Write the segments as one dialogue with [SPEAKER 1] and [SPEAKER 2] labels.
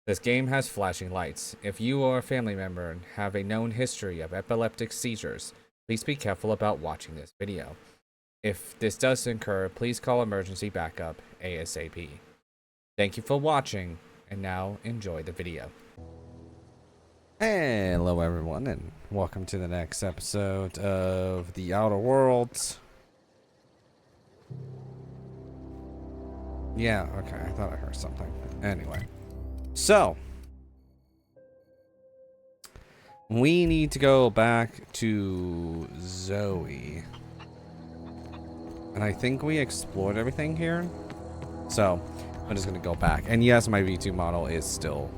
[SPEAKER 1] This game has flashing lights. If you or a family member have a known history of epileptic seizures, please be careful about watching this video. If this does occur, please call emergency backup ASAP. Thank you for watching, and now enjoy the video. Hello everyone, and welcome to the next episode of The Outer Worlds. Yeah, okay, I thought I heard something. Anyway. So, we need to go back to Zoe. And I think we explored everything here. So, I'm just going to go back. And yes, my V2 model is still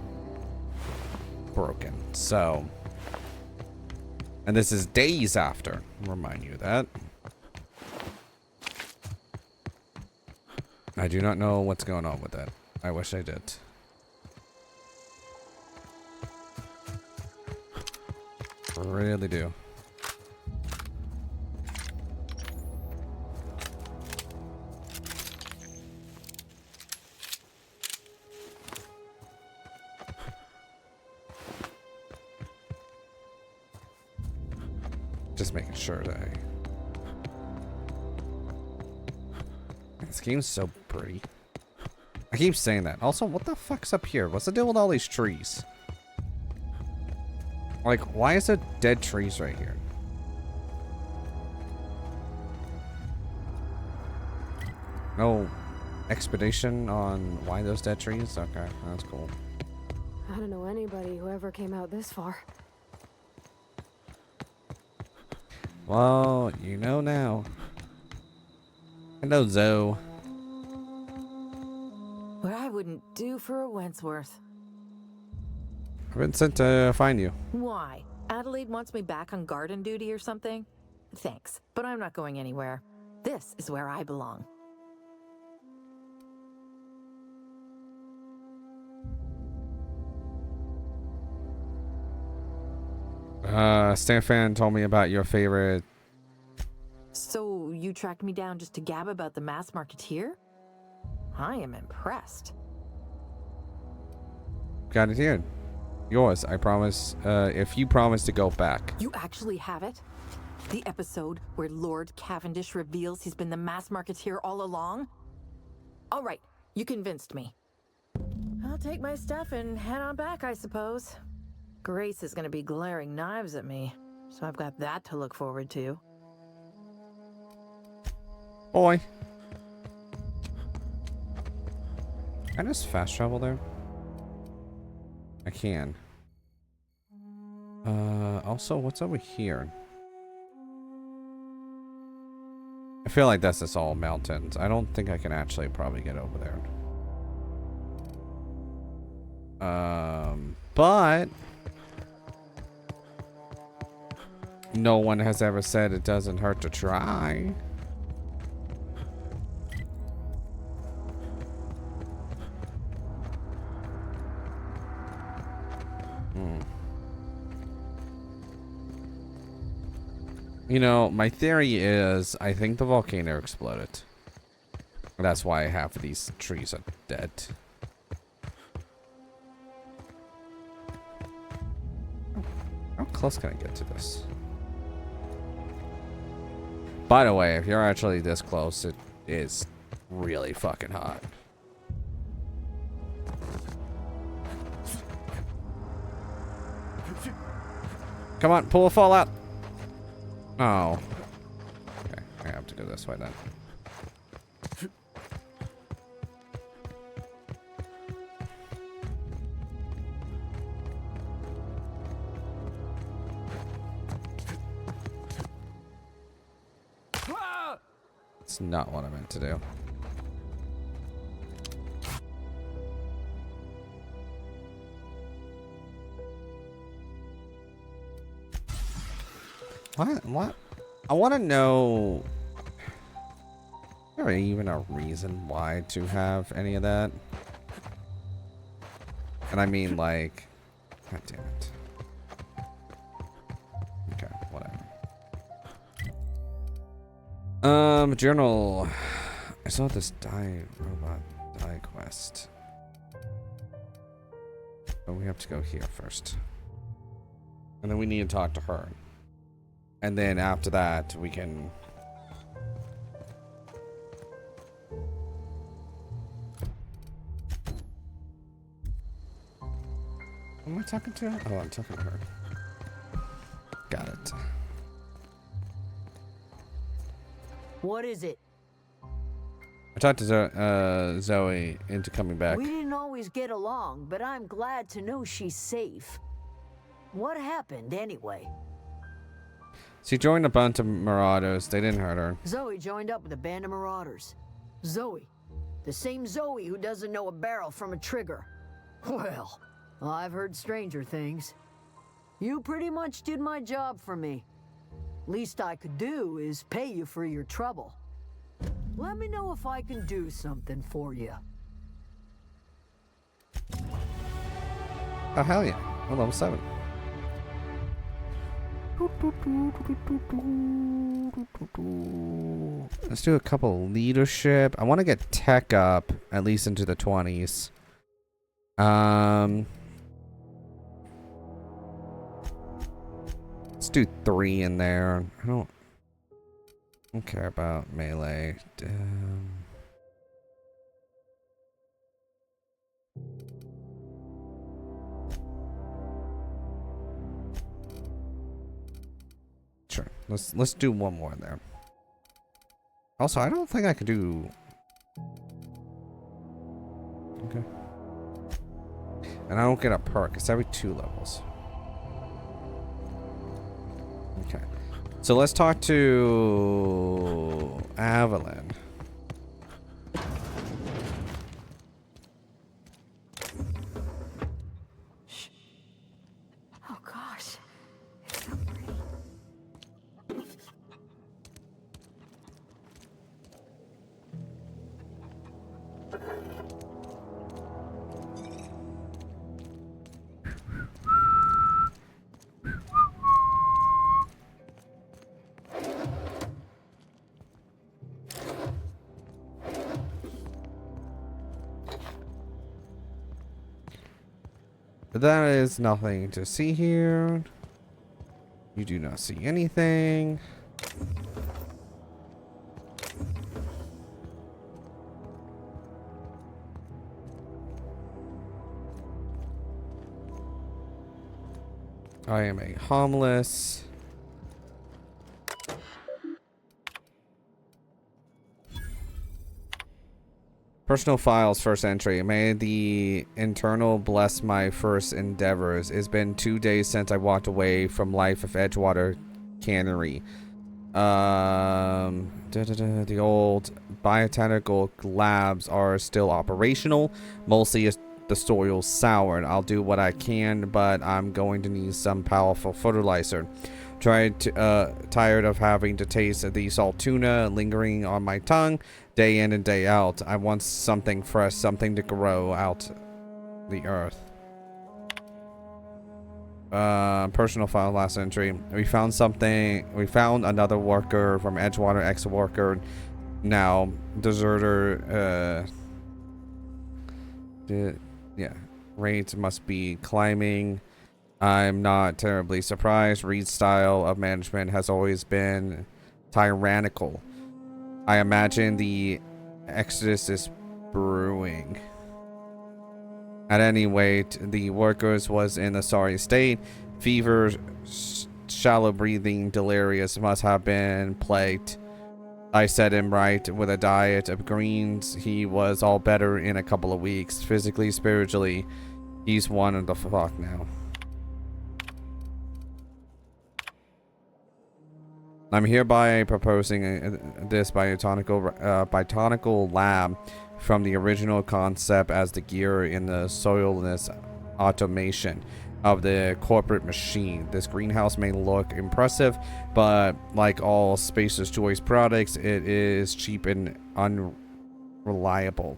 [SPEAKER 1] broken. So, and this is days after. Remind you of that. I do not know what's going on with that. I wish I did. Really do. Just making sure that this game's so pretty. I keep saying that. Also, what the fuck's up here? What's the deal with all these trees? Like, why is there dead trees right here? No expedition on why those dead trees? Okay, that's cool.
[SPEAKER 2] I don't know anybody who ever came out this far.
[SPEAKER 1] Well, you know now. Hello, Zoe.
[SPEAKER 2] What I wouldn't do for a Wentworth.
[SPEAKER 1] I've been sent to find you.
[SPEAKER 2] Why? Adelaide wants me back on garden duty or something? Thanks, but I'm not going anywhere. This is where I belong.
[SPEAKER 1] Stanfan told me about your favorite.
[SPEAKER 2] So you tracked me down just to gab about the mass marketeer? I am impressed.
[SPEAKER 1] Got it here. Yours, I promise. If you promise to go back.
[SPEAKER 2] You actually have it? The episode where Lord Cavendish reveals he's been the mass marketeer all along? All right, you convinced me. I'll take my stuff and head on back, I suppose. Grace is going to be glaring knives at me, so I've got that to look forward to.
[SPEAKER 1] Boy. Can I just fast travel there? I can. Also, what's over here? I feel like that's just all mountains. I don't think I can actually probably get over there. But no one has ever said it doesn't hurt to try. You know, my theory is I think the volcano exploded. That's why half of these trees are dead. How close can I get to this? By the way, if you're actually this close, it is really fucking hot. Come on, pull a fall out. Oh. Okay, I have to go this way then. It's not what I meant to do. What? I want to know. Is there even a reason why to have any of that? And I mean, like, god damn it. Okay, whatever. Journal. I saw this robot die quest. But we have to go here first. And then we need to talk to her. And then after that, we can... Am I talking to her? Oh, I'm talking to her. Got it.
[SPEAKER 3] What is it?
[SPEAKER 1] I talked to Zoe into coming back.
[SPEAKER 3] We didn't always get along, but I'm glad to know she's safe. What happened anyway?
[SPEAKER 1] She joined a bunch of marauders. They didn't hurt her.
[SPEAKER 3] Zoe joined up with a band of marauders. Zoe. The same Zoe who doesn't know a barrel from a trigger. Well, I've heard stranger things. You pretty much did my job for me. Least I could do is pay you for your trouble. Let me know if I can do something for you.
[SPEAKER 1] Oh, hell yeah. I'm level 7. Let's do a couple leadership. I want to get tech up at least into the 20s. Let's do 3 in there. I don't care about melee. Sure. Let's do one more in there. Also, I don't think I could do. Okay. And I don't get a perk. It's every 2 levels. Okay. So let's talk to Evelyn.
[SPEAKER 2] Oh gosh, it's so pretty.
[SPEAKER 1] But that is nothing to see here. You do not see anything. I am a homeless. Personal files, first entry. May the internal bless my first endeavors. It's been 2 days since I walked away from life of Edgewater Cannery. The old botanical labs are still operational. Mostly the soil's soured. I'll do what I can, but I'm going to need some powerful fertilizer. Tired of having to taste the salt tuna lingering on my tongue day in and day out. I want something fresh, something to grow out the earth. Personal file, last entry. We found something. We found another worker from Edgewater, ex-worker, now deserter. Yeah, rates must be climbing. I'm not terribly surprised. Reed's style of management has always been tyrannical. I imagine the exodus is brewing. At any rate, the workers was in a sorry state. Fever, shallow breathing, delirious, must have been plagued. I set him right with a diet of greens. He was all better in a couple of weeks. Physically, spiritually, he's one of the fuck now. I'm hereby proposing this botanical lab from the original concept as the gear in the soilless automation of the corporate machine. This greenhouse may look impressive, but like all Spacer's Choice products, it is cheap and unreliable.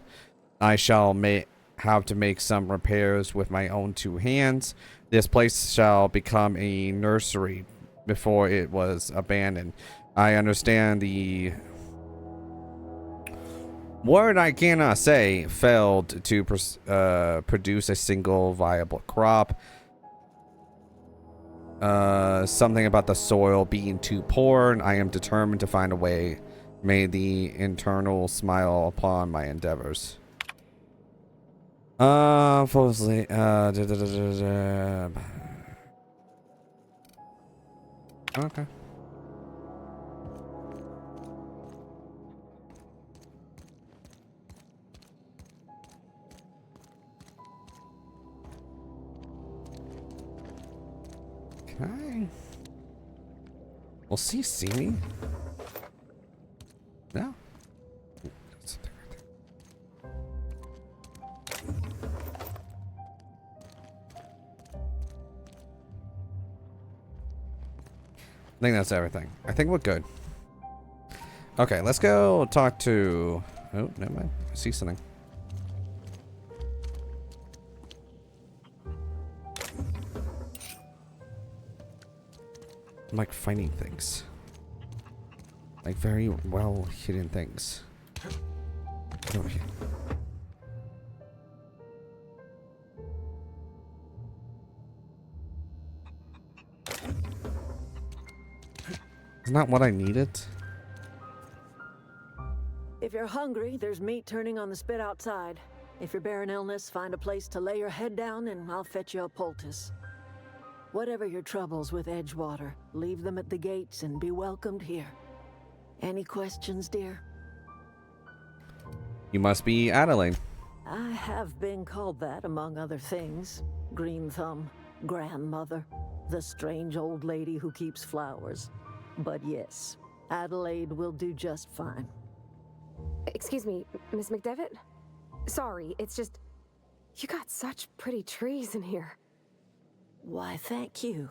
[SPEAKER 1] I shall have to make some repairs with my own 2 hands. This place shall become a nursery before it was abandoned. I understand the Word I cannot say failed to produce a single viable crop. Something about the soil being too poor, and I am determined to find a way. May the internal smile upon my endeavors. Falsely. Okay. Okay. Will she see me? No. Something right there. I think that's everything. I think we're good. Okay, let's go talk to... Oh, never mind. I see something. I'm like finding things. Like very well hidden things. Over here. It's not what I needed.
[SPEAKER 2] If you're hungry, there's meat turning on the spit outside. If you're bearing illness, find a place to lay your head down and I'll fetch you a poultice. Whatever your troubles with Edgewater, leave them at the gates and be welcomed here. Any questions, dear?
[SPEAKER 1] You must be Adelaide.
[SPEAKER 2] I have been called that, among other things. Green Thumb, grandmother, the strange old lady who keeps flowers. But yes, Adelaide will do just fine.
[SPEAKER 4] Excuse me, Miss McDevitt? Sorry, it's just... You got such pretty trees in here.
[SPEAKER 2] Why, thank you.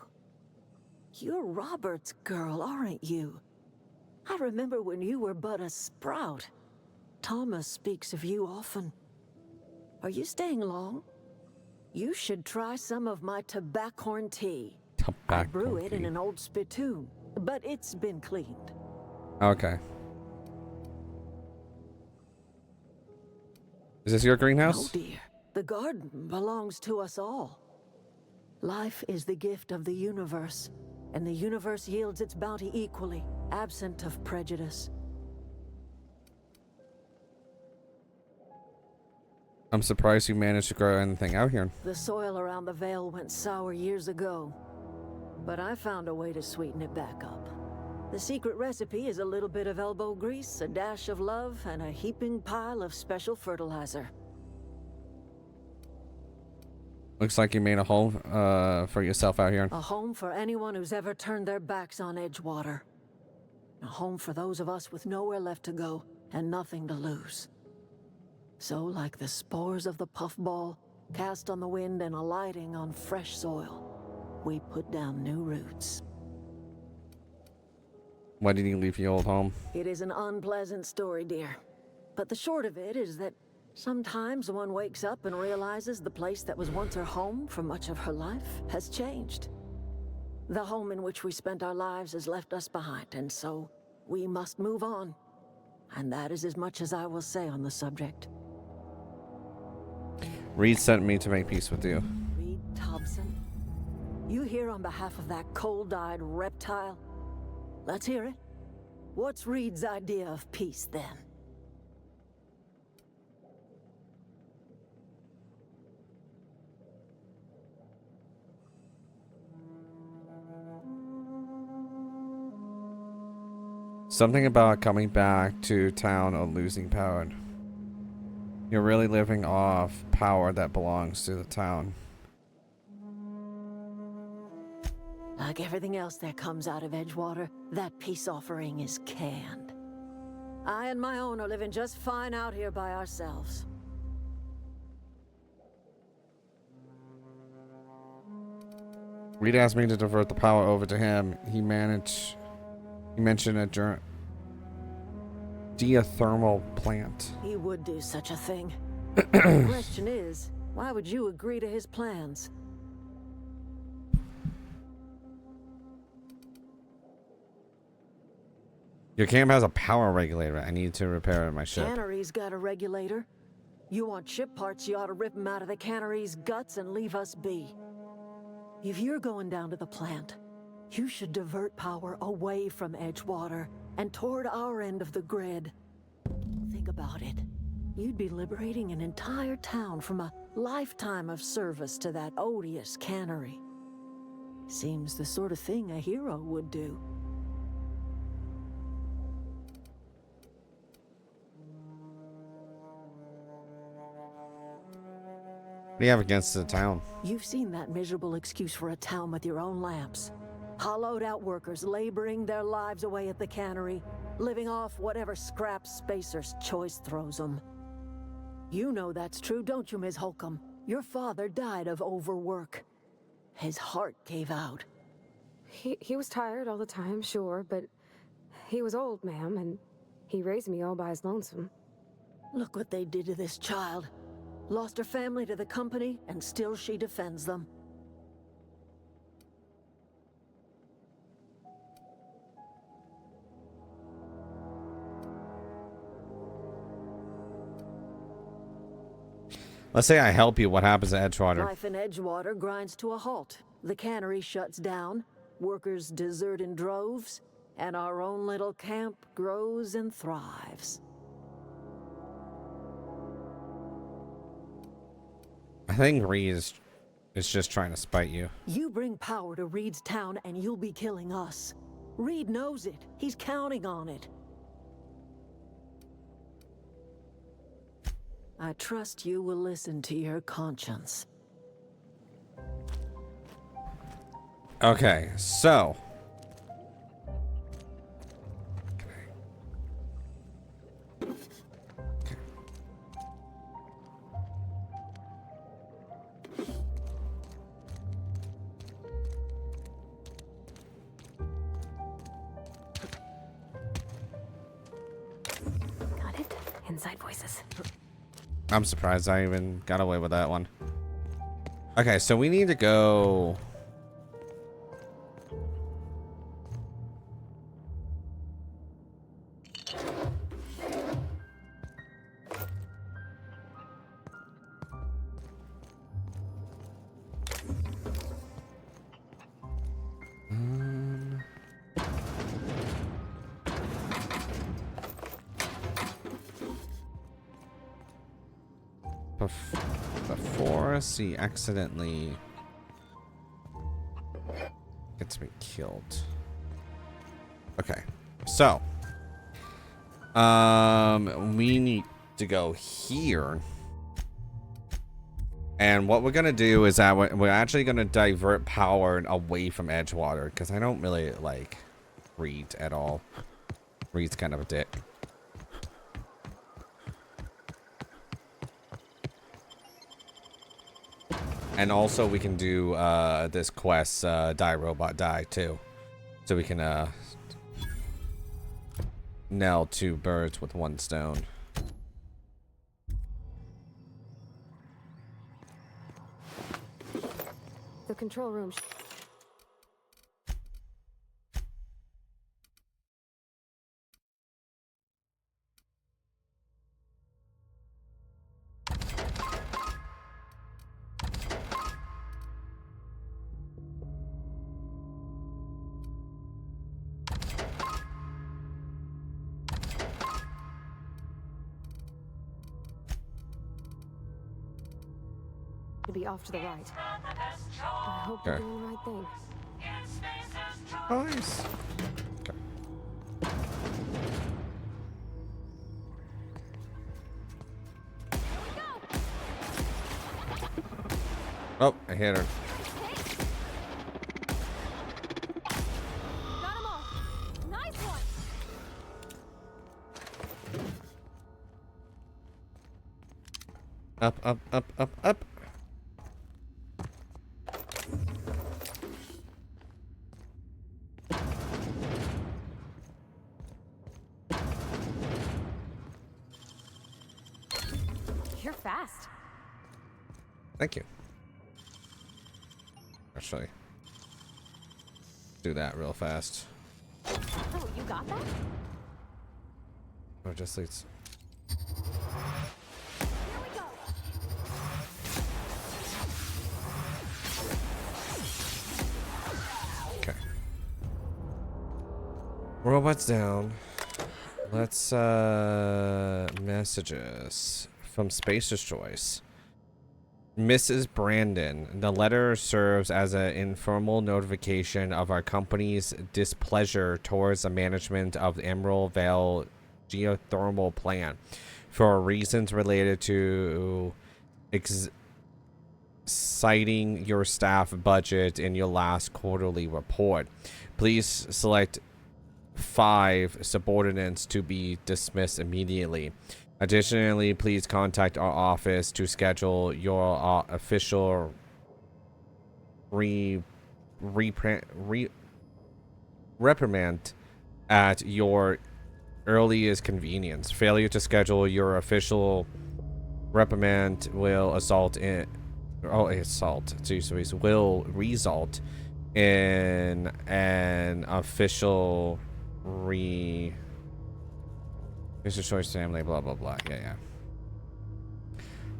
[SPEAKER 2] You're Robert's girl, aren't you? I remember when you were but a sprout. Thomas speaks of you often. Are you staying long? You should try some of my tobaccorn tea. I brew it in an old spittoon, but it's been cleaned.
[SPEAKER 1] Okay. Is this your greenhouse?
[SPEAKER 2] No, dear. The garden belongs to us all. Life is the gift of the universe, and the universe yields its bounty equally, absent of prejudice.
[SPEAKER 1] I'm surprised you managed to grow anything out here.
[SPEAKER 2] The soil around the Vale went sour years ago, but I found a way to sweeten it back up. The secret recipe is a little bit of elbow grease, a dash of love, and a heaping pile of special fertilizer.
[SPEAKER 1] Looks like you made a home for yourself out here.
[SPEAKER 2] A home for anyone who's ever turned their backs on Edgewater. A home for those of us with nowhere left to go and nothing to lose. So, like the spores of the puffball, cast on the wind and alighting on fresh soil, we put down new roots.
[SPEAKER 1] Why did you leave your old home?
[SPEAKER 2] It is an unpleasant story, dear. But the short of it is that sometimes one wakes up and realizes the place that was once her home for much of her life has changed. The home in which we spent our lives has left us behind, and so we must move on. And that is as much as I will say on the subject.
[SPEAKER 1] Reed sent me to make peace with you.
[SPEAKER 2] Reed Thompson? You here on behalf of that cold-eyed reptile? Let's hear it. What's Reed's idea of peace, then?
[SPEAKER 1] Something about coming back to town or losing power. You're really living off power that belongs to the town.
[SPEAKER 2] Like everything else that comes out of Edgewater, that peace offering is canned. I and my own are living just fine out here by ourselves.
[SPEAKER 1] Reed asked me to divert the power over to him. He mentioned a geothermal plant.
[SPEAKER 2] He would do such a thing. The question is, why would you agree to his plans?
[SPEAKER 1] Your camp has a power regulator. I need to repair my ship.
[SPEAKER 3] Cannery's got a regulator. You want ship parts, you ought to rip them out of the cannery's guts and leave us be. If you're going down to the plant, you should divert power away from Edgewater and toward our end of the grid. Think about it. You'd be liberating an entire town from a lifetime of service to that odious cannery. Seems the sort of thing a hero would do.
[SPEAKER 1] What do you have against the town?
[SPEAKER 3] You've seen that miserable excuse for a town with your own lamps. Hollowed out workers laboring their lives away at the cannery, living off whatever scrap Spacer's choice throws them. You know that's true, don't you, Ms. Holcomb? Your father died of overwork. His heart gave out.
[SPEAKER 4] He was tired all the time, sure, but he was old, ma'am, and he raised me all by his lonesome.
[SPEAKER 3] Look what they did to this child. Lost her family to the company, and still she defends them.
[SPEAKER 1] Let's say I help you. What happens at Edgewater?
[SPEAKER 3] Life in Edgewater grinds to a halt. The cannery shuts down, workers desert in droves, and our own little camp grows and thrives.
[SPEAKER 1] I think Reed is just trying to spite you.
[SPEAKER 3] You bring power to Reed's town and you'll be killing us. Reed knows it. He's counting on it. I trust you will listen to your conscience.
[SPEAKER 1] Okay, so.
[SPEAKER 4] Got it? Inside voices.
[SPEAKER 1] I'm surprised I even got away with that one. Okay, so we need to go. Before he accidentally gets me killed. Okay, so we need to go here, and what we're gonna do is that we're actually gonna divert power away from Edgewater because I don't really like Reed at all. Reed's kind of a dick. And also we can do this quest, Die Robot Die too. So we can nail two birds with one stone.
[SPEAKER 4] The control room. To be off to the right. I hope you're doing the right thing.
[SPEAKER 1] Nice. Okay. Oh, I hit her.
[SPEAKER 4] Got 'em all. Nice one.
[SPEAKER 1] Up, up, up, up, up.
[SPEAKER 4] You're fast.
[SPEAKER 1] Thank you. Actually, do that real fast.
[SPEAKER 4] Oh, you got that?
[SPEAKER 1] Or just leads. Okay. Robots down. Let's messages from Spacer's Choice. Mrs. Brandon, the letter serves as an informal notification of our company's displeasure towards the management of the Emerald Vale geothermal plant for reasons related to citing your staff budget in your last quarterly report. Please select 5 subordinates to be dismissed immediately. Additionally, please contact our office to schedule your official reprimand at your earliest convenience. Failure to schedule your official reprimand will result in will result in an official Mr. Choice family, blah, blah, blah. Yeah.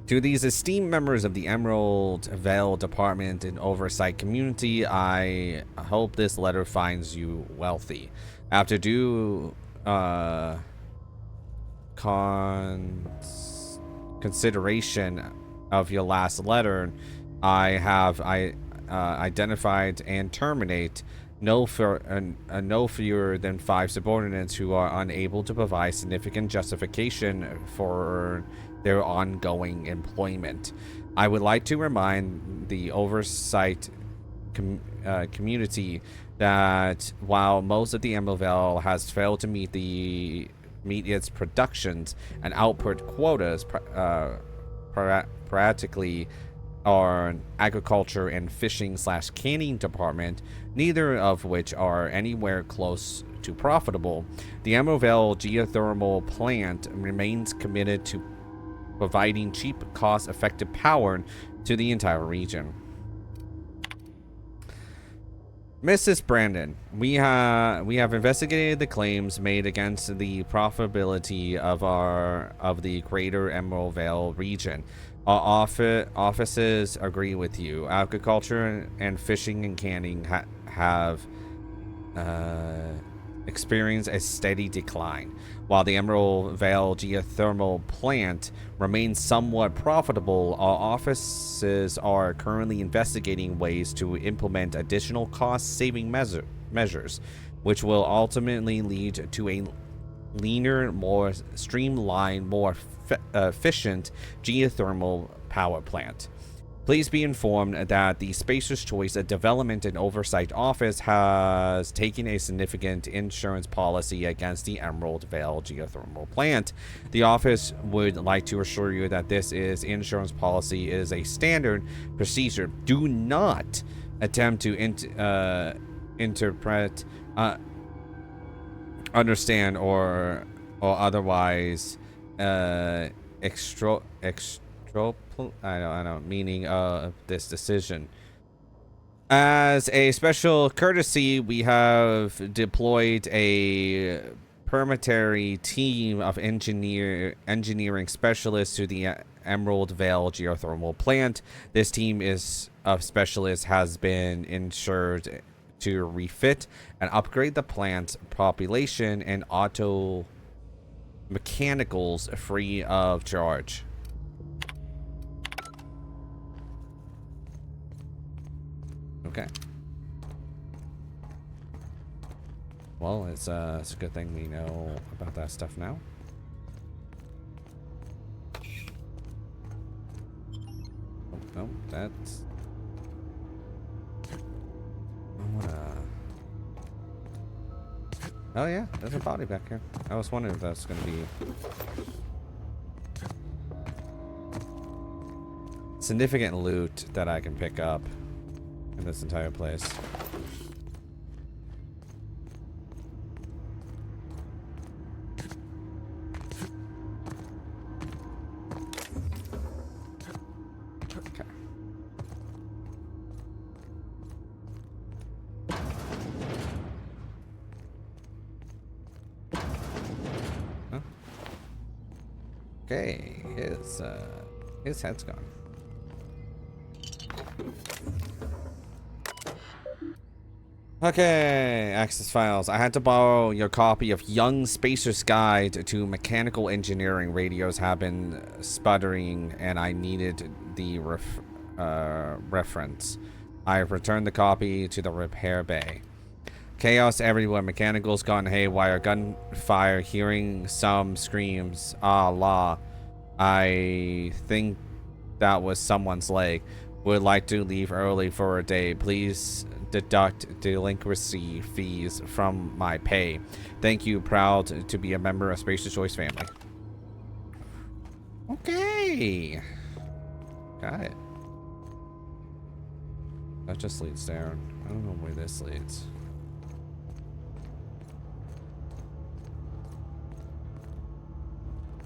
[SPEAKER 1] To these esteemed members of the Emerald Vale Department and Oversight Community, I hope this letter finds you wealthy. After due consideration of your last letter, I have identified and terminate no fewer than 5 subordinates who are unable to provide significant justification for their ongoing employment. I would like to remind the oversight community that while most of the Emerald Vale has failed to meet its productions and output quotas, practically our agriculture and fishing/canning department, neither of which are anywhere close to profitable, the Emerald Vale geothermal plant remains committed to providing cheap, cost-effective power to the entire region. Mrs. Brandon, we have investigated the claims made against the profitability of the Greater Emerald Vale region. Our offices agree with you. Agriculture and fishing and canning have experienced a steady decline, while the Emerald Vale geothermal plant remains somewhat profitable. Our offices are currently investigating ways to implement additional cost-saving measures, which will ultimately lead to a leaner, more streamlined, more efficient geothermal power plant. Please be informed that the Spacer's Choice Development and Oversight Office has taken a significant insurance policy against the Emerald Vale geothermal plant. The office would like to assure you that this insurance policy is a standard procedure. Do not attempt to interpret, understand, or otherwise meaning of this decision. As a special courtesy, we have deployed a permitary team of engineering specialists to the Emerald Vale geothermal plant. This team of specialists has been insured to refit and upgrade the plant's population and auto mechanicals free of charge. Okay. Well, it's a good thing we know about that stuff now. Oh, no, that's... Oh yeah, there's a body back here. I was wondering if that's gonna be significant loot that I can pick up in this entire place. Okay, his head's gone. Okay, access files. I had to borrow your copy of Young Spacer's Guide to Mechanical Engineering. Radios have been sputtering, and I needed the reference. I returned the copy to the repair bay. Chaos everywhere. Mechanicals gone haywire. Gunfire. Hearing some screams. Ah, la. I think that was someone's leg. Would like to leave early for a day. Please deduct delinquency fees from my pay. Thank you. Proud to be a member of Spacer's Choice family. Okay. Got it. That just leads down. I don't know where this leads.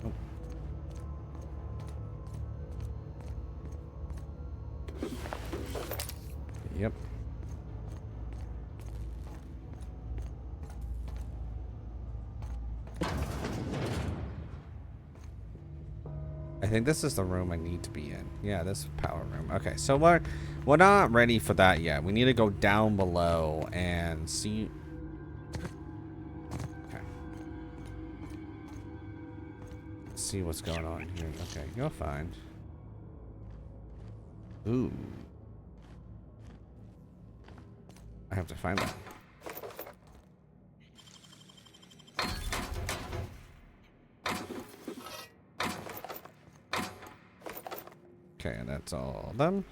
[SPEAKER 1] Oh. Yep. I think this is the room I need to be in. Yeah, this power room. Okay, so we're not ready for that yet. We need to go down below and see. Okay. Let's see what's going on here. Okay, you're fine. Ooh. I have to find that. Okay, and that's all of them.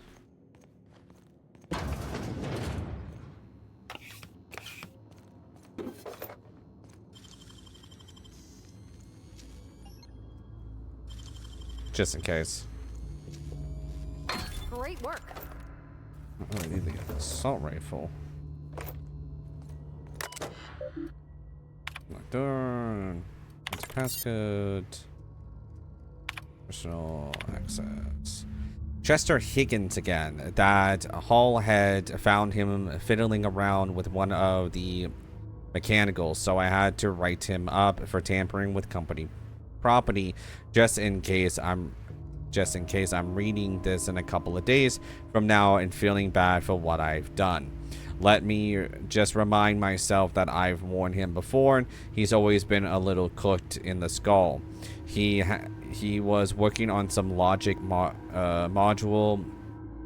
[SPEAKER 1] Just in case.
[SPEAKER 4] Great work.
[SPEAKER 1] Oh, I need the assault rifle. Lock door. It's passcode. Personal access. Chester Higgins again. That Hall had found him fiddling around with one of the mechanicals, so I had to write him up for tampering with company property, just in case I'm reading this in a couple of days from now and feeling bad for what I've done. Let me just remind myself that I've warned him before. He's always been a little cooked in the skull. He was working on some logic module.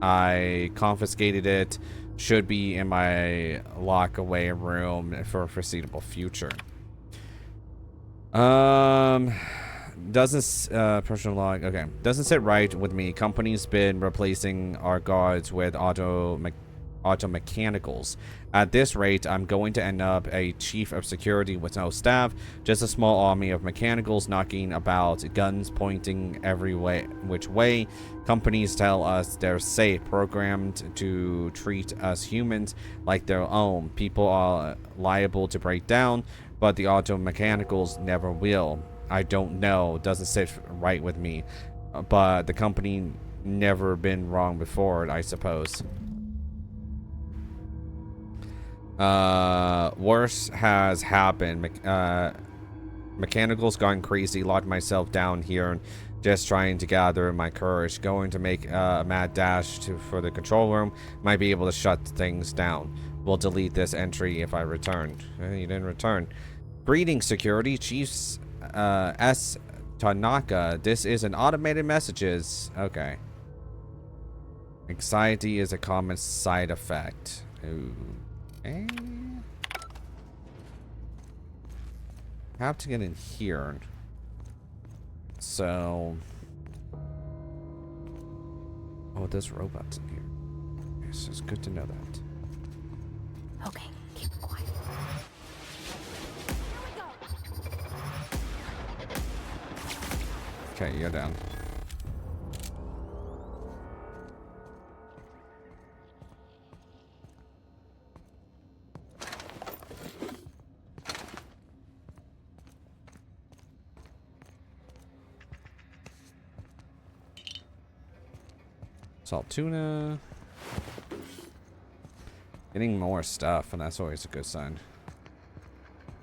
[SPEAKER 1] I confiscated it. Should be in my lock away room for a foreseeable future. Doesn't personal log. Okay, doesn't sit right with me. Company's been replacing our guards with auto mechanicals. At this rate, I'm going to end up a chief of security with no staff, just a small army of mechanicals knocking about, guns pointing every which way. Companies tell us they're safe, programmed to treat us humans like their own. People are liable to break down, but the auto mechanicals never will. I don't know, doesn't sit right with me, but the company never been wrong before, I suppose. Worse has happened. Mechanicals gone crazy. Locked myself down here, just trying to gather my courage. Going to make a mad dash for the control room. Might be able to shut things down. We'll delete this entry if I return. You didn't return. Greetings, security chiefs. S. Tanaka. This is an automated messages. Okay. Anxiety is a common side effect. Ooh. Okay. I have to get in here. So. Oh, there's robots in here. Yes, it's good to know that.
[SPEAKER 4] Okay, keep it quiet.
[SPEAKER 1] Okay, you're down. Salt tuna. Getting more stuff, and that's always a good sign.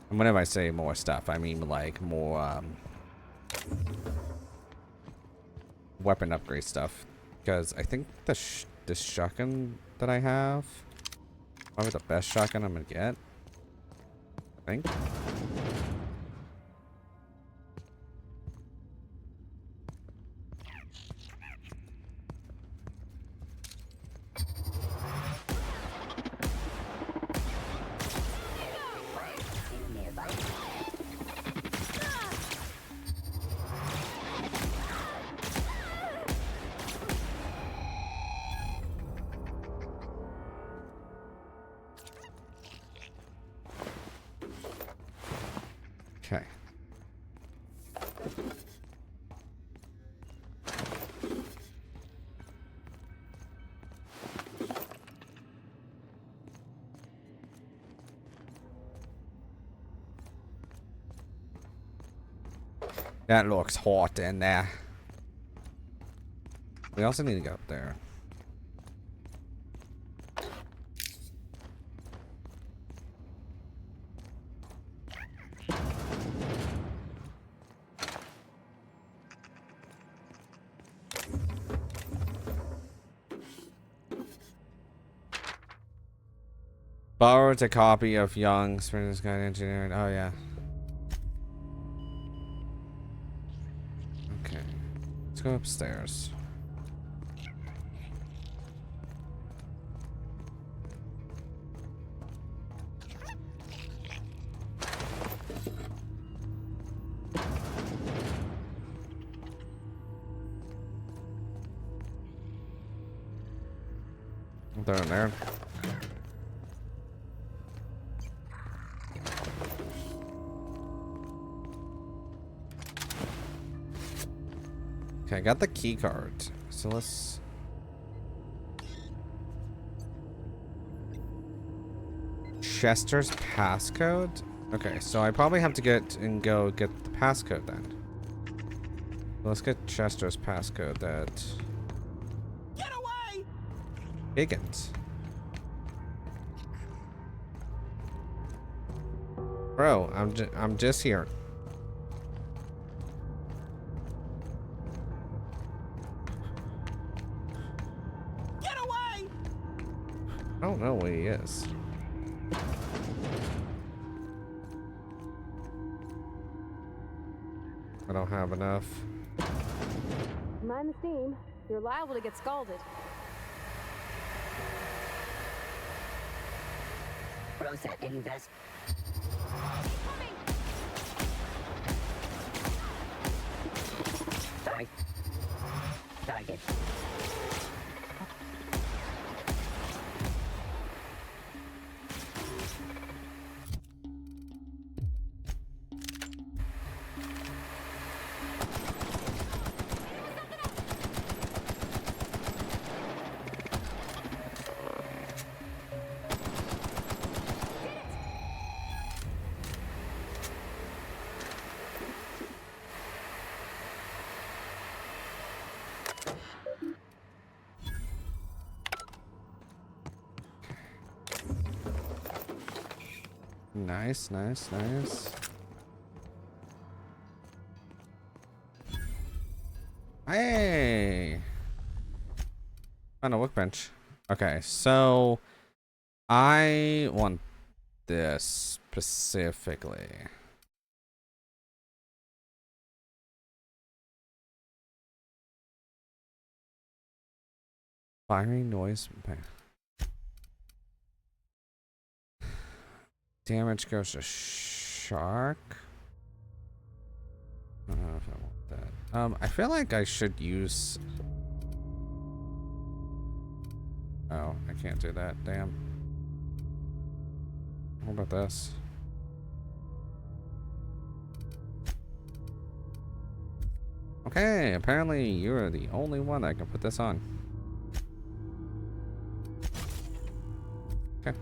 [SPEAKER 1] And whenever I say more stuff, I mean like more weapon upgrade stuff, because I think this shotgun that I have, probably the best shotgun I'm gonna get. I think. Okay. That looks hot in there. We also need to go up there. Borrowed a copy of Young's Sprinter's Guide to Engineering. Oh, yeah. Okay. Let's go upstairs. They're in there. Okay, I got the key card. So let's... Chester's passcode? Okay, so I probably have to go get the passcode then. Let's get Chester's passcode that...
[SPEAKER 5] Get away!
[SPEAKER 1] Higgins. Bro, I'm just here.
[SPEAKER 5] Get away!
[SPEAKER 1] I don't know where he is. I don't have enough.
[SPEAKER 4] Mind the steam. You're liable to get scalded.
[SPEAKER 6] Rosa, invest. Sorry. Target.
[SPEAKER 1] Nice, nice, nice. Hey! Found a workbench. Okay, so I want this specifically. Firing noise. Damage goes to shark. I don't know if I want that. I feel like I should use... Oh, I can't do that. Damn. What about this? Okay, apparently you're the only one that can put this on. Okay.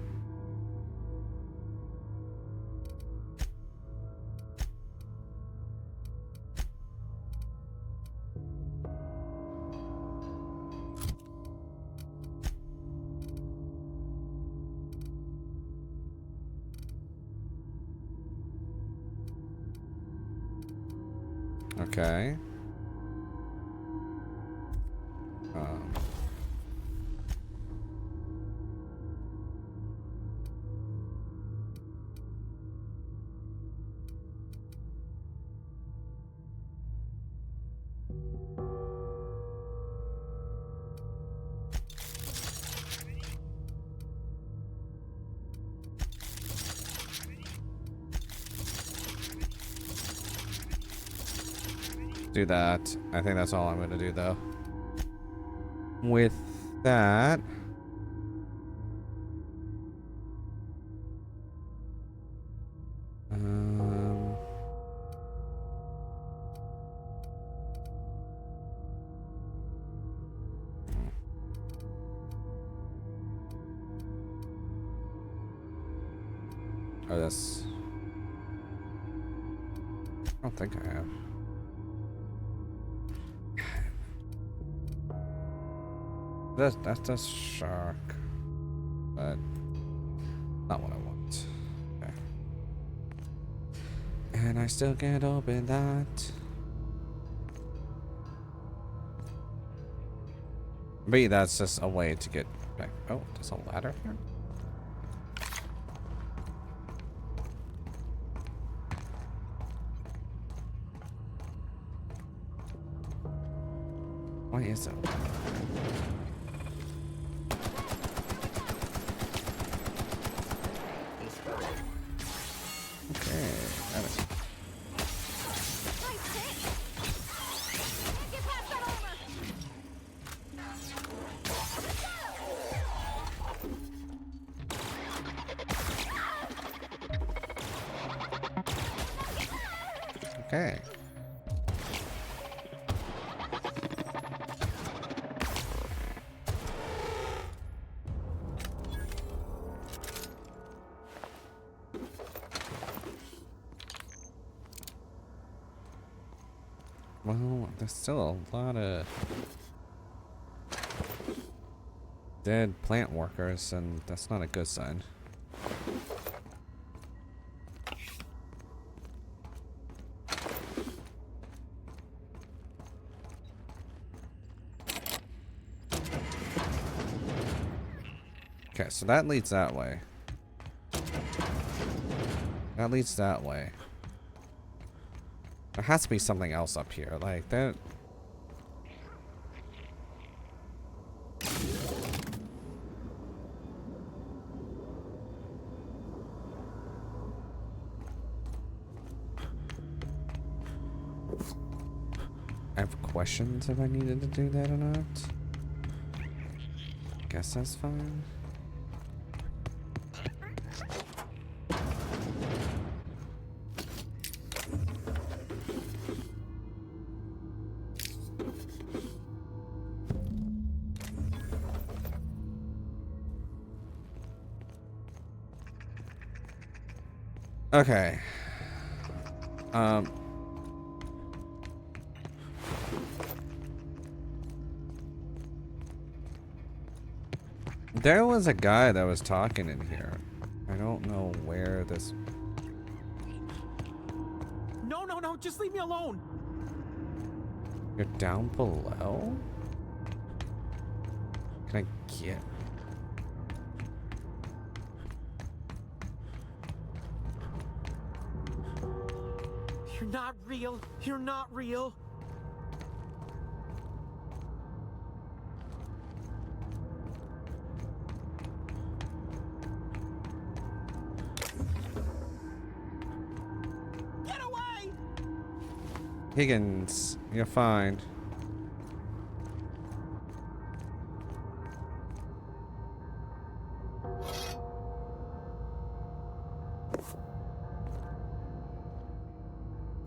[SPEAKER 1] Okay. do that. I think that's all I'm gonna do though. With that, oh, that's. I don't think I have. That's a shark, but not what I want. Okay. And I still can't open that. Maybe that's just a way to get back. Oh, there's a ladder here. Why is it? Okay, that is. Okay. Well, there's still a lot of dead plant workers, and that's not a good sign. Okay, so that leads that way. That leads that way. There has to be something else up here, like that. I have questions if I needed to do that or not. Guess that's fine. Okay. There was a guy that was talking in here. I don't know where this.
[SPEAKER 5] No, no, no, just leave me alone.
[SPEAKER 1] You're down below? Can I get?
[SPEAKER 5] You're not real. You're not real. Get away!
[SPEAKER 1] Higgins, you're fine.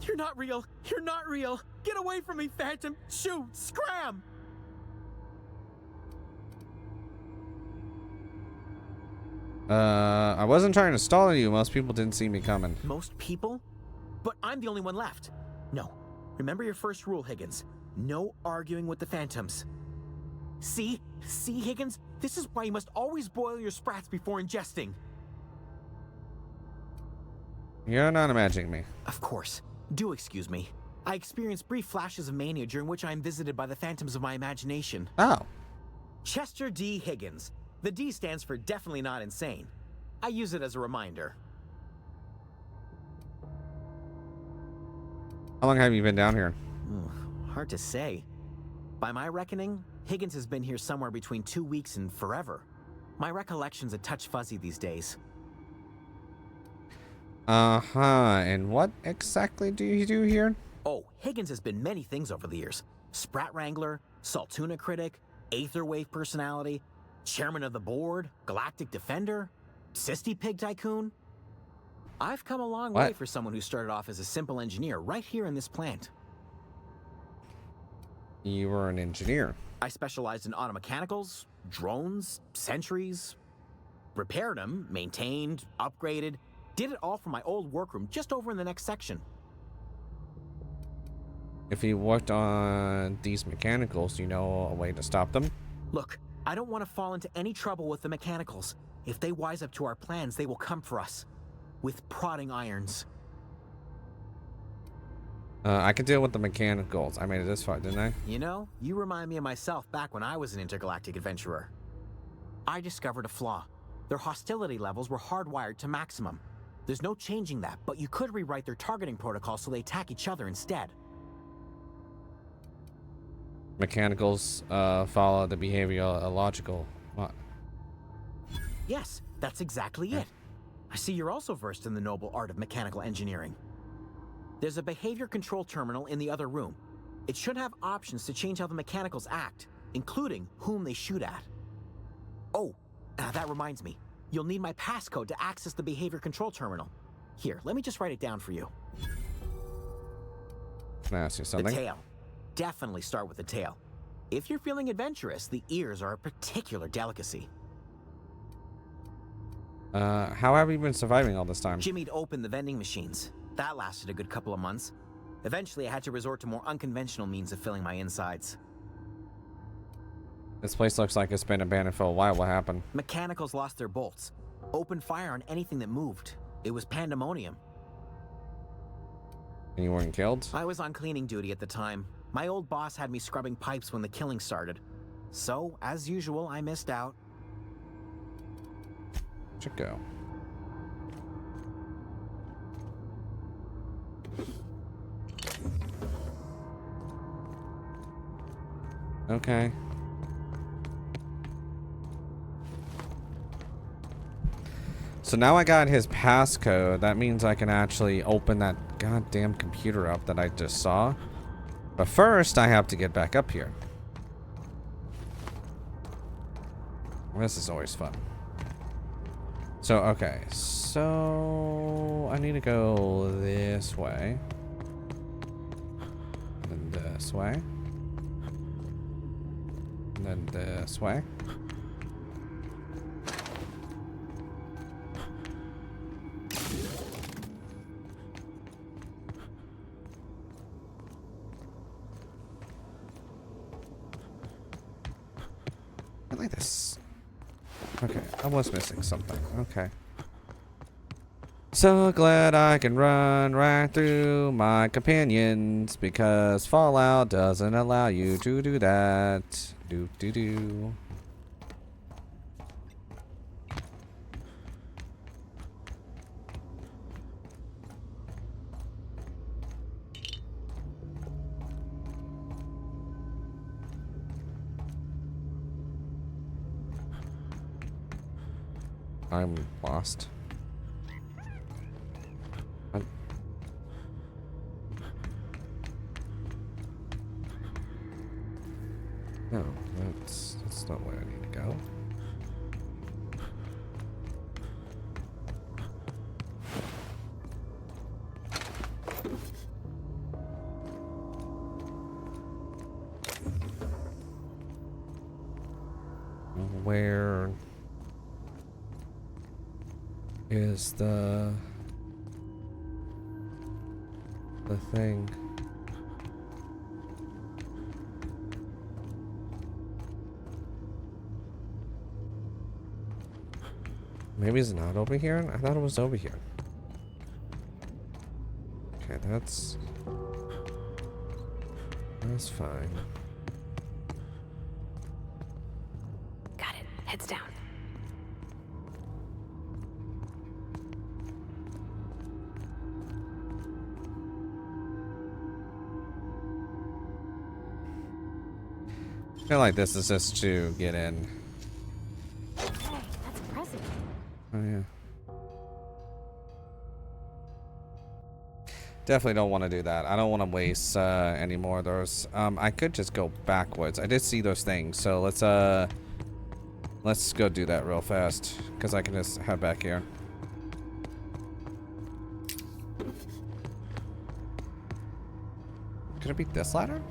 [SPEAKER 5] You're not real. You're not real. Get away from me, Phantom. Shoot! Scram!
[SPEAKER 1] I wasn't trying to stall you. Most people didn't see me coming.
[SPEAKER 5] Most people? But I'm the only one left. No. Remember your first rule, Higgins. No arguing with the Phantoms. See? See, Higgins? This is why you must always boil your sprats before ingesting.
[SPEAKER 1] You're not imagining me.
[SPEAKER 5] Of course. Do excuse me. I experience brief flashes of mania during which I am visited by the phantoms of my imagination.
[SPEAKER 1] Oh.
[SPEAKER 5] Chester D. Higgins. The D stands for definitely not insane. I use it as a reminder.
[SPEAKER 1] How long have you been down here?
[SPEAKER 5] Hard to say. By my reckoning, Higgins has been here somewhere between 2 weeks and forever. My recollection's a touch fuzzy these days.
[SPEAKER 1] Uh-huh. And what exactly do you do here?
[SPEAKER 5] Oh, Higgins has been many things over the years. Sprat Wrangler, Saltuna Critic, Aetherwave Personality, Chairman of the Board, Galactic Defender, Sisty Pig Tycoon. I've come a long way for someone who started off as a simple engineer right here in this plant.
[SPEAKER 1] You were an engineer.
[SPEAKER 5] I specialized in automechanicals, drones, sentries, repaired them, maintained, upgraded, did it all from my old workroom just over in the next section.
[SPEAKER 1] If you worked on these mechanicals, do you know a way to stop them?
[SPEAKER 5] Look, I don't want to fall into any trouble with the mechanicals. If they wise up to our plans, they will come for us. With prodding irons.
[SPEAKER 1] I can deal with the mechanicals. I made it this far, didn't I?
[SPEAKER 5] You know, you remind me of myself back when I was an intergalactic adventurer. I discovered a flaw. Their hostility levels were hardwired to maximum. There's no changing that, but you could rewrite their targeting protocol so they attack each other instead.
[SPEAKER 1] Mechanicals follow the behavioral logical. What?
[SPEAKER 5] Yes, that's exactly it. I see you're also versed in the noble art of mechanical engineering. There's a behavior control terminal in the other room. It should have options to change how the mechanicals act, including whom they shoot at. Oh, that reminds me. You'll need my passcode to access the behavior control terminal. Here, let me just write it down for you.
[SPEAKER 1] Can I ask you something?
[SPEAKER 5] The tail. Definitely start with the tail. If you're feeling adventurous, the ears are a particular delicacy.
[SPEAKER 1] How have you been surviving all this time?
[SPEAKER 5] Jimmy'd opened the vending machines. That lasted a good couple of months. Eventually, I had to resort to more unconventional means of filling my insides.
[SPEAKER 1] This place looks like it's been abandoned for a while. What happened?
[SPEAKER 5] Mechanicals lost their bolts. Opened fire on anything that moved. It was pandemonium.
[SPEAKER 1] And you weren't killed?
[SPEAKER 5] I was on cleaning duty at the time. My old boss had me scrubbing pipes when the killing started. So, as usual, I missed out.
[SPEAKER 1] Should go. Okay. So now I got his passcode. That means I can actually open that goddamn computer up that I just saw. But first, I have to get back up here. This is always fun. So, okay. So, I need to go this way. And then this way. And then this way. I like this. Okay, I was missing something. Okay. So glad I can run right through my companions because Fallout doesn't allow you to do that. Do. I'm lost. No, that's not where I need to go. Where is the thing? Maybe it's not over here? I thought it was over here. Okay, that's fine.
[SPEAKER 4] Got it. Heads down.
[SPEAKER 1] I feel like this is just to get in.
[SPEAKER 4] Hey, that's impressive.
[SPEAKER 1] Oh yeah. Definitely don't want to do that. I don't want to waste any more of those. I could just go backwards. I did see those things, so let's go do that real fast, because I can just head back here. Could it be this ladder?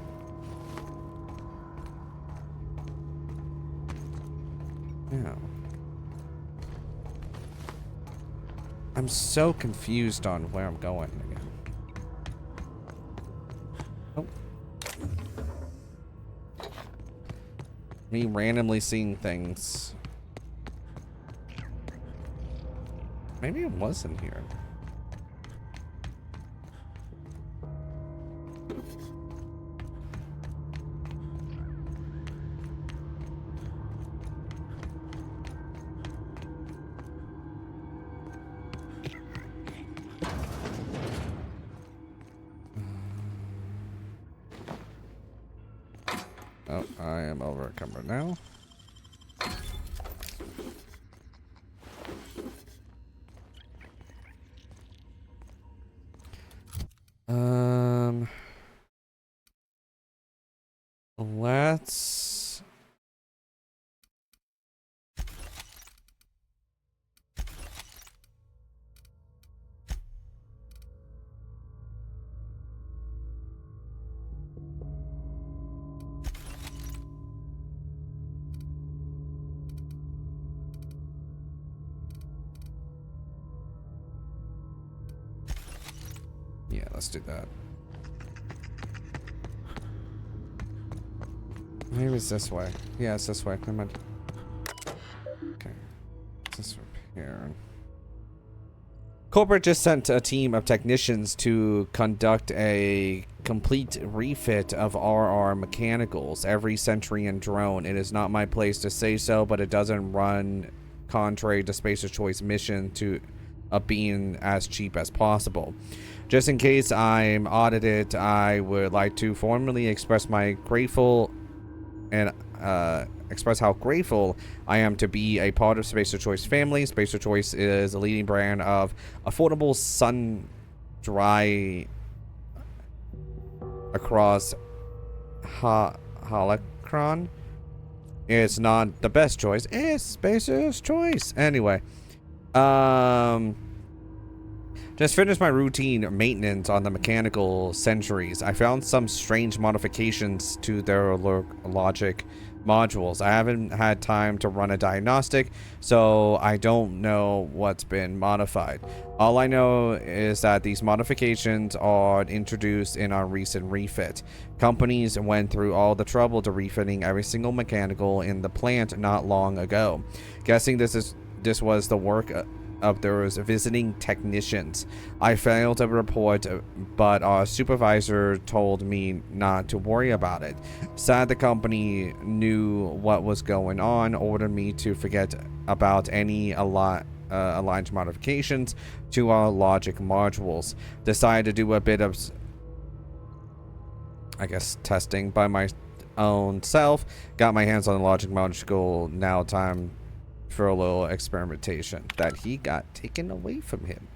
[SPEAKER 1] No. I'm so confused on where I'm going again. Oh. Me randomly seeing things. Maybe it was in here. Oh, I am over encumbered now. Let's do that. Maybe it's this way. Yeah, it's this way. Come on. Okay. This repair. Corporate just sent a team of technicians to conduct a complete refit of RR mechanicals, every Sentry and drone. It is not my place to say so, but it doesn't run contrary to Spacer's Choice mission to being as cheap as possible. Just in case I'm audited, I would like to formally express how grateful I am to be a part of Spacer Choice family. Spacer Choice is a leading brand of affordable sun-dry across Holocron. It's not the best choice. It's Spacer's Choice. Anyway, just finished my routine maintenance on the mechanical sentries. I found some strange modifications to their logic modules. I haven't had time to run a diagnostic, so I don't know what's been modified. All I know is that these modifications are introduced in our recent refit. Companies went through all the trouble to refitting every single mechanical in the plant not long ago. Guessing this was the work of those visiting technicians. I failed to report, but our supervisor told me not to worry about it. Sad the company knew what was going on, ordered me to forget about any aligned modifications to our logic modules. Decided to do a bit of, I guess, testing by my own self. Got my hands on the logic module. Now time for a little experimentation that he got taken away from him.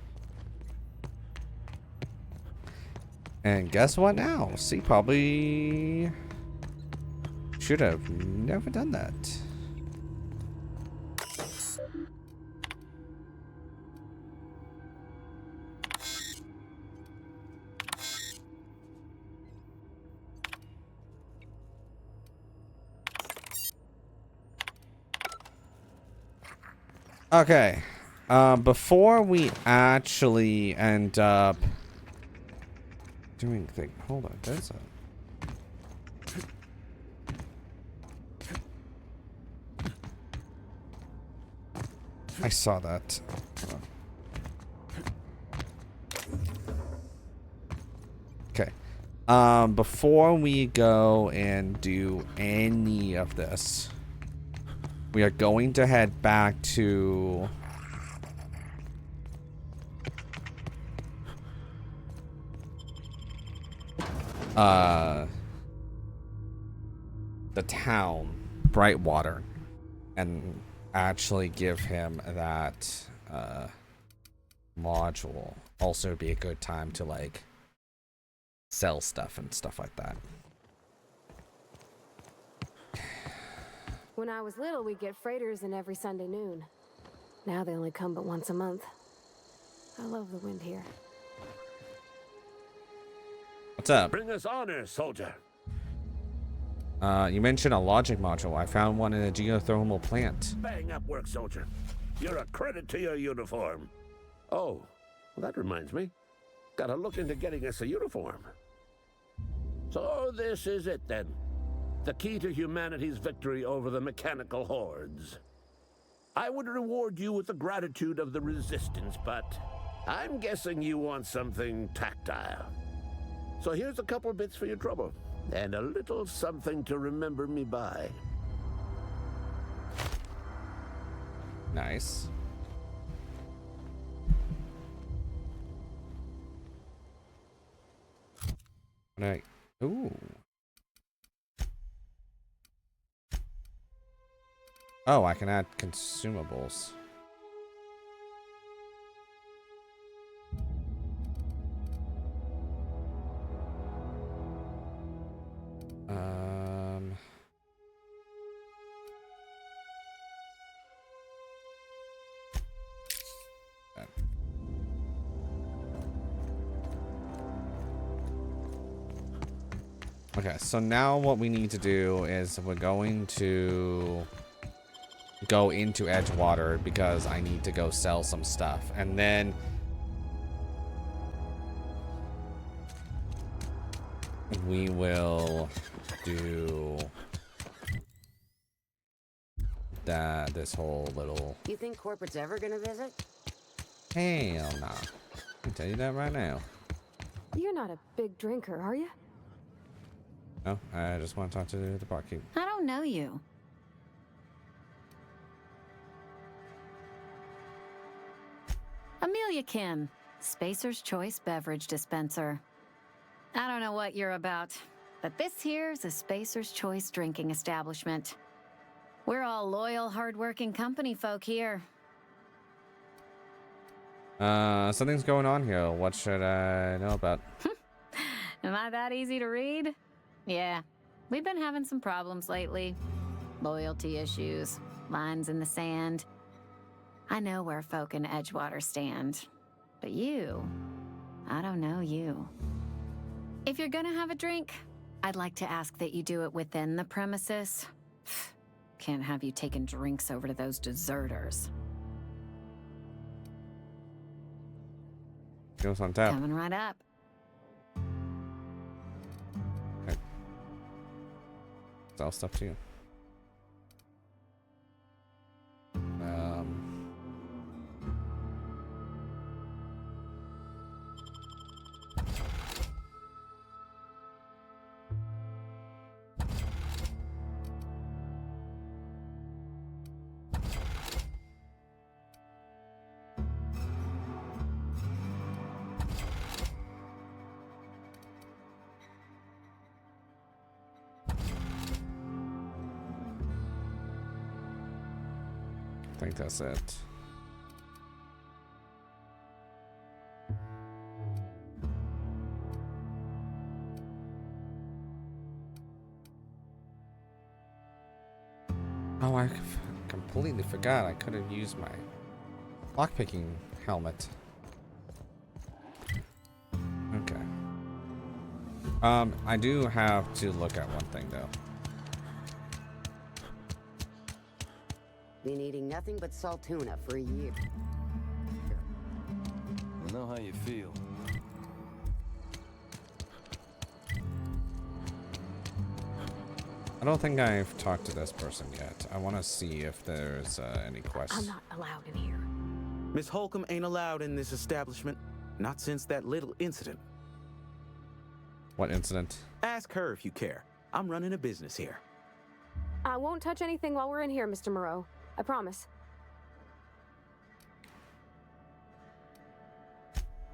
[SPEAKER 1] And guess what now? See, probably should have never done that. Okay, before we actually end up doing things, hold on, there's I saw that. Okay, before we go and do any of this, we are going to head back to the town, Brightwater, and actually give him that module. Also be a good time to like sell stuff and stuff like that.
[SPEAKER 4] When I was little, we'd get freighters in every Sunday noon. Now they only come but once a month. I love the wind here.
[SPEAKER 1] What's up?
[SPEAKER 7] Bring us honor, soldier.
[SPEAKER 1] You mentioned a logic module. I found one in a geothermal plant.
[SPEAKER 7] Bang up work, soldier. You're a credit to your uniform. Oh, well, that reminds me. Gotta look into getting us a uniform. So this is it then. The key to humanity's victory over the mechanical hordes. I would reward you with the gratitude of the resistance, but I'm guessing you want something tactile. So here's a couple bits for your trouble, and a little something to remember me by.
[SPEAKER 1] Nice. Right. Ooh. Oh, I can add consumables. Okay, so now what we need to do is we're going to go into Edgewater because I need to go sell some stuff. And then we will do this whole little...
[SPEAKER 8] You think corporate's ever gonna visit?
[SPEAKER 1] Hell nah. I can tell you that right now.
[SPEAKER 4] You're not a big drinker, are you?
[SPEAKER 1] No, I just want to talk to the barkeep.
[SPEAKER 8] I don't know you. Amelia Kim, Spacer's Choice Beverage Dispenser. I don't know what you're about, but this here's a Spacer's Choice drinking establishment. We're all loyal, hardworking company folk here.
[SPEAKER 1] Something's going on here. What should I know about?
[SPEAKER 8] Am I that easy to read? Yeah, we've been having some problems lately. Loyalty issues, lines in the sand. I know where folk in Edgewater stand, but you, I don't know you. If you're gonna have a drink, I'd like to ask that you do it within the premises. Can't have you taking drinks over to those deserters.
[SPEAKER 1] What's on tap?
[SPEAKER 8] Coming right up.
[SPEAKER 1] Okay. Sell stuff to you. I think that's it. Oh, I completely forgot. I could have used my lockpicking helmet. Okay. I do have to look at one thing though.
[SPEAKER 6] Been eating nothing but salt tuna for a year.
[SPEAKER 9] I know how you feel.
[SPEAKER 1] I don't think I've talked to this person yet. I want to see if there's any questions.
[SPEAKER 4] I'm not allowed in here.
[SPEAKER 10] Miss Holcomb ain't allowed in this establishment. Not since that little incident.
[SPEAKER 1] What incident?
[SPEAKER 10] Ask her if you care. I'm running a business here.
[SPEAKER 4] I won't touch anything while we're in here, Mr. Moreau. I promise.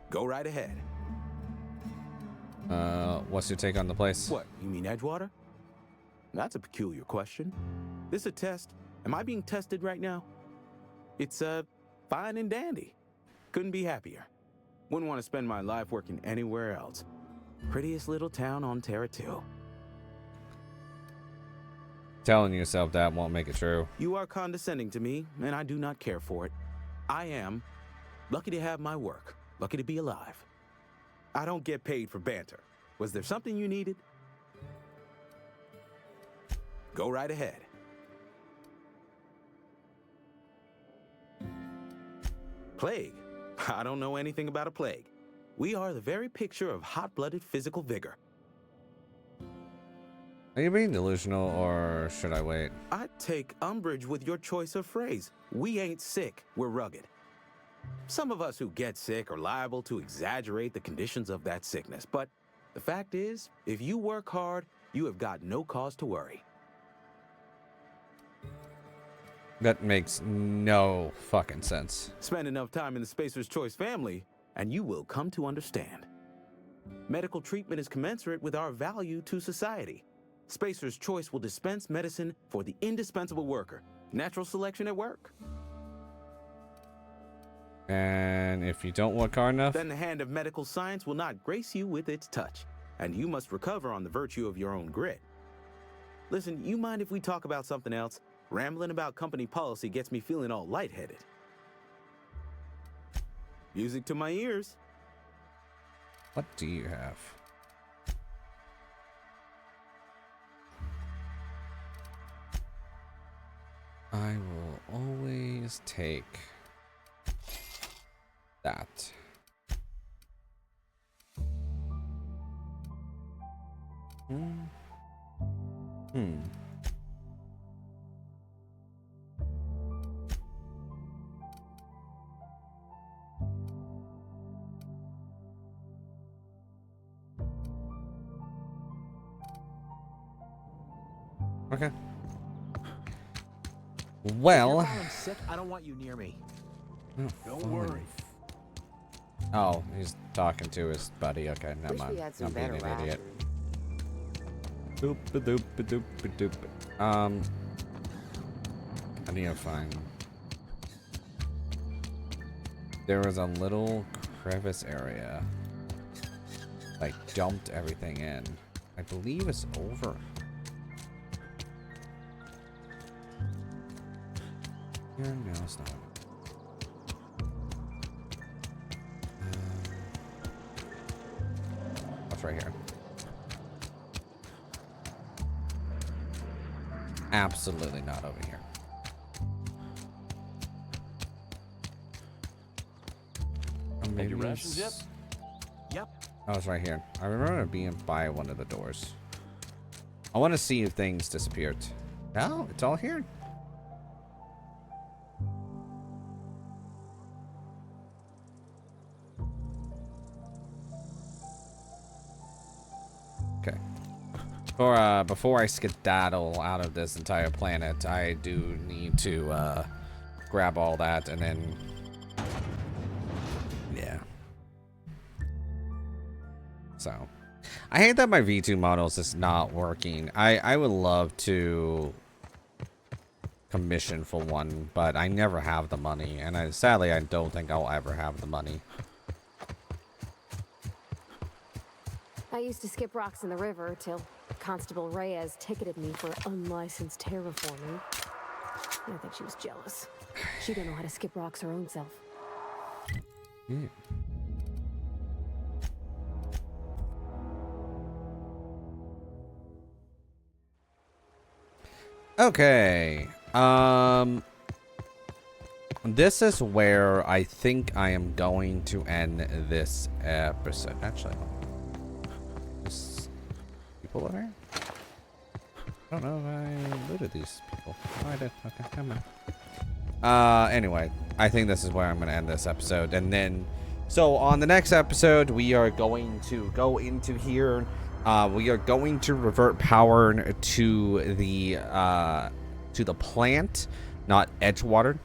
[SPEAKER 10] Go right ahead.
[SPEAKER 1] What's your take on the place?
[SPEAKER 10] What, you mean Edgewater? That's a peculiar question. This a test? Am I being tested right now? It's, fine and dandy. Couldn't be happier. Wouldn't want to spend my life working anywhere else. Prettiest little town on Terra 2.
[SPEAKER 1] Telling yourself that won't make it true.
[SPEAKER 10] You are condescending to me, and I do not care for it. I am lucky to have my work, lucky to be alive. I don't get paid for banter. Was there something you needed? Go right ahead. Plague? I don't know anything about a plague. We are the very picture of hot-blooded physical vigor.
[SPEAKER 1] Are you being delusional, or should I wait?
[SPEAKER 10] I take umbrage with your choice of phrase. We ain't sick, we're rugged. Some of us who get sick are liable to exaggerate the conditions of that sickness, but the fact is, if you work hard, you have got no cause to worry.
[SPEAKER 1] That makes no fucking sense.
[SPEAKER 10] Spend enough time in the Spacer's Choice family, and you will come to understand. Medical treatment is commensurate with our value to society. Spacer's Choice will dispense medicine for the indispensable worker. Natural selection at work.
[SPEAKER 1] And if you don't work hard enough?
[SPEAKER 10] Then the hand of medical science will not grace you with its touch, and you must recover on the virtue of your own grit. Listen, you mind if we talk about something else? Rambling about company policy gets me feeling all lightheaded. Music to my ears.
[SPEAKER 1] What do you have? I will always take that. Okay. Well,
[SPEAKER 5] If I'm sick, I don't want you near me.
[SPEAKER 7] Don't worry.
[SPEAKER 1] Oh, he's talking to his buddy. Okay, never
[SPEAKER 6] Wish we
[SPEAKER 1] mind.
[SPEAKER 6] had some
[SPEAKER 1] I'm being
[SPEAKER 6] better
[SPEAKER 1] an idiot.
[SPEAKER 6] rations.
[SPEAKER 1] Doop-a-doop-a-doop-a-doop. I need to find. There was a little crevice area. I dumped everything in. I believe it's over. Here, no, it's not. What's right here? Absolutely not over here.
[SPEAKER 9] Have your rations yet?
[SPEAKER 5] Yep.
[SPEAKER 1] Oh, it's right here. I remember being by one of the doors. I want to see if things disappeared. No, it's all here. Okay. Before I skedaddle out of this entire planet, I do need to grab all that and then, yeah. So, I hate that my V2 model is just not working. I would love to commission for one, but I never have the money, and sadly I don't think I'll ever have the money.
[SPEAKER 4] I used to skip rocks in the river till Constable Reyes ticketed me for unlicensed terraforming. I think she was jealous. She didn't know how to skip rocks her own self.
[SPEAKER 1] Hmm. Okay. This is where I think I am going to end this episode. Actually, there's people over here? I don't know if I looted these people. Oh, I did. Okay, come on. Anyway, I think this is where I'm going to end this episode. And then, so on the next episode, we are going to go into here. We are going to revert power to the plant, not Edgewater.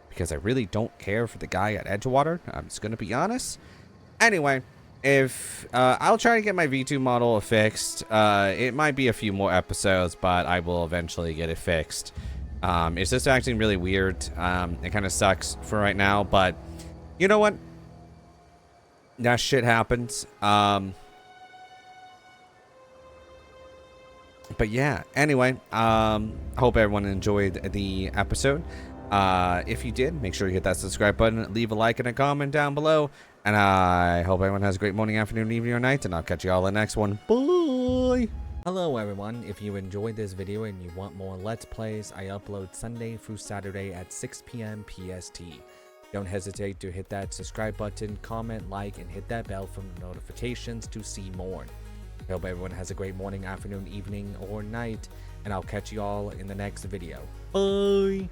[SPEAKER 1] Because I really don't care for the guy at Edgewater. I'm just going to be honest. Anyway, if I'll try to get my V2 model fixed. It might be a few more episodes, but I will eventually get it fixed. It's just acting really weird. It kind of sucks for right now, but you know what? that shit happens. But yeah, anyway, hope everyone enjoyed the episode. If you did, make sure you hit that subscribe button, leave a like and a comment down below. And I hope everyone has a great morning, afternoon, evening, or night. And I'll catch you all in the next one. Bye! Hello everyone. If you enjoyed this video and you want more Let's Plays, I upload Sunday through Saturday at 6 p.m. PST. Don't hesitate to hit that subscribe button, comment, like, and hit that bell for notifications to see more. I hope everyone has a great morning, afternoon, evening, or night, and I'll catch you all in the next video. Bye!